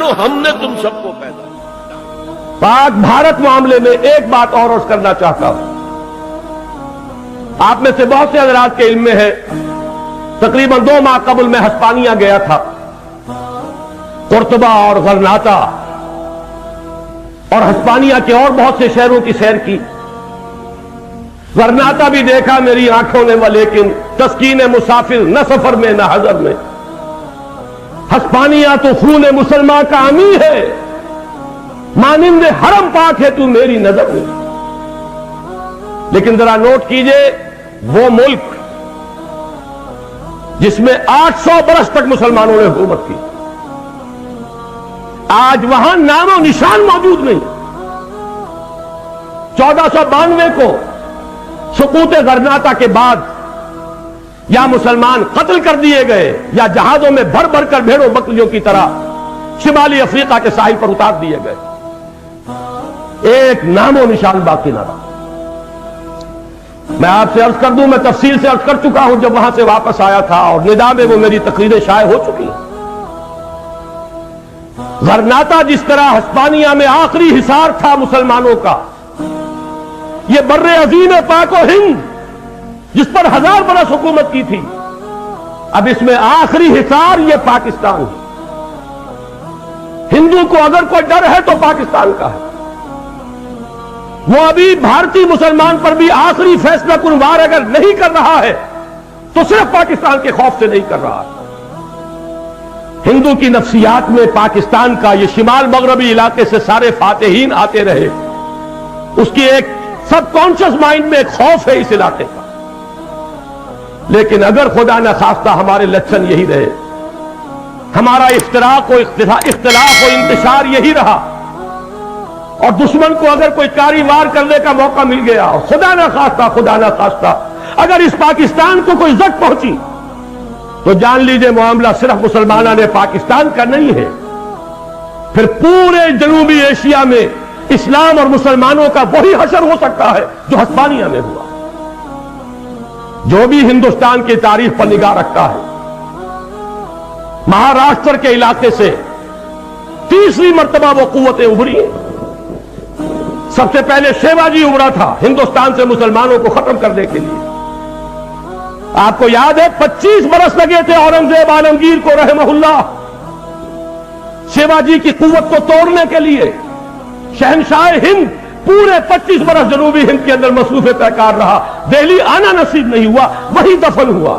मानो हमने तुम सबको पैदा किया। पाक भारत मामले में एक बात और अर्ज करना चाहता हूं। आप में से बहुत से हजरात के इल्म में है, तकरीबन 2 माह कबल मैं हस्पानिया गया था, कुर्तबा और गरनाता और हस्पानिया के और बहुत से शहरों की सैर की। गरनाता भी देखा मेरी आंखों ने, लेकिन तस्कीन मुसाफिर न सफर में न हजर में। हस्पानिया तो खून मुसलमान का अमी है, मानिंदे हरम पाक है तू मेरी नजर में। लेकिन जरा नोट कीजिए, वो मुल्क जिसमें 800 बरस तक मुसलमानों ने हुकूमत की, आज वहां नामो निशान मौजूद नहीं। 1492 को सुकूत गरनाता के बाद या मुसलमान कत्ल कर दिए गए या जहाजों में भर भर कर भेड़ों बकरियों की तरह शिमाली अफ्रीका के साहिल पर उतार दिए गए। एक नामो निशान बाकी ना रहा। मैं आपसे अर्ज कर दूं, मैं तफसील से अर्ज कर चुका हूं जब वहां से वापस आया था, और निदा में वो मेरी तकरीरें शाये हो चुकी हैं। गरनाता जिस तरह हस्पानिया में आखिरी हिसार था मुसलमानों का, ये बर्रे अजीम पाको हिंद जिस पर 1000 बरस हुकूमत की थी, अब इसमें आखिरी हिसार ये पाकिस्तान है। हिंदू को अगर कोई डर है तो पाकिस्तान का है। वो अभी भारतीय मुसलमान पर भी आखिरी फैसला कुन वार अगर नहीं कर रहा है तो सिर्फ पाकिस्तान के खौफ से नहीं कर रहा है। हिंदू की नफ्सियात में पाकिस्तान का ये शिमाल मगरबी इलाके से सारे फातेहीन आते रहे, उसकी एक सबकॉन्शियस माइंड में एक खौफ है इस इलाके का। लेकिन अगर खुदा न खास्ता हमारे लक्षण यही रहे, हमारा इख्तिलाफ हो इंतशार यही रहा, और दुश्मन को अगर कोई कारी वार करने का मौका मिल गया, और खुदा न खास्ता अगर इस पाकिस्तान को कोई जट पहुंची, तो जान लीजिए मामला सिर्फ मुसलमाना ने पाकिस्तान का नहीं है, फिर पूरे जनूबी एशिया में इस्लाम और मुसलमानों का वही हशर हो सकता है जो हस्पानिया में हुआ। जो भी हिंदुस्तान की तारीख पर निगाह रखता है, महाराष्ट्र के इलाके से तीसरी मर्तबा वो कुव्वतें उभरी हैं। सबसे पहले शिवाजी उभरा था हिंदुस्तान से मुसलमानों को खत्म करने के लिए। आपको याद है 25 बरस लगे थे औरंगजेब आलमगीर को रहमहुल्लाह शिवाजी की कुव्वत को तोड़ने के लिए। शहनशाह हिंद पूरे 25 बरस जनूबी हिंद के अंदर मसरूफे पैकार रहा, दिल्ली आना नसीब नहीं हुआ, वही दफन हुआ।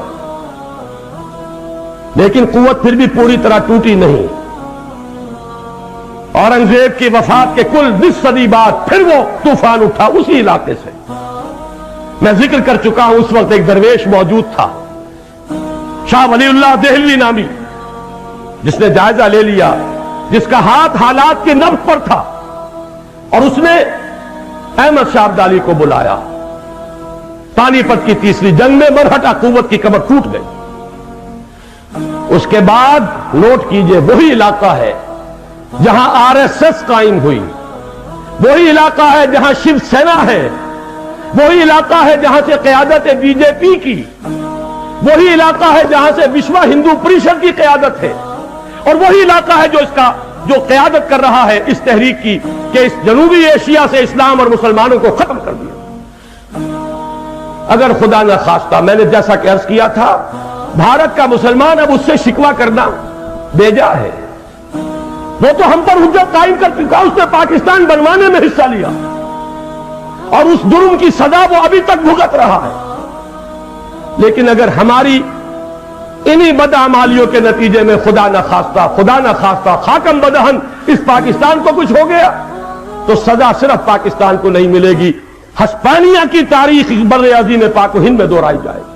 लेकिन कुव्वत फिर भी पूरी तरह टूटी नहीं। औरंगजेब की वफात के कुल 20 सदी बाद फिर वो तूफान उठा उसी इलाके से। मैं जिक्र कर चुका हूं, उस वक्त एक दरवेश मौजूद था, शाह वलीउल्लाह देहलवी नामी, जिसने जायजा ले लिया, जिसका हाथ हालात के नब्ज पर था, और उसने अहमद शाह अब्दाली को बुलाया। पानीपत की तीसरी जंग में मरहटा कुव्वत की कमर टूट गई। उसके बाद नोट कीजिए, वही इलाका है जहां आरएसएस कायम हुई, वही इलाका है जहां शिवसेना है, वही इलाका है जहां से क़यादत बीजेपी की, वही इलाका है जहां से विश्व हिंदू परिषद की क़यादत है, और वही इलाका है जो क़यादत कर रहा है इस तहरीक की कि इस जनूबी एशिया से इस्लाम और मुसलमानों को खत्म कर दिया। अगर खुदा न खास्ता, मैंने जैसा कि अर्ज किया था, भारत का मुसलमान अब उससे शिकवा करना बेजा है। वो तो हम पर हुज्जत कायम कर चुका, उसने पाकिस्तान बनवाने में हिस्सा लिया, और उस जुर्म की सजा वो अभी तक भुगत रहा है। लेकिन अगर हमारी इन्हीं बदअमालियों के नतीजे में खुदा न खास्ता खाकम बदहन इस पाकिस्तान को कुछ हो गया, तो सजा सिर्फ पाकिस्तान को नहीं मिलेगी, हस्पानिया की तारीख बर्रे अज़ीम पाक हिंद में दोहराई जाएगी।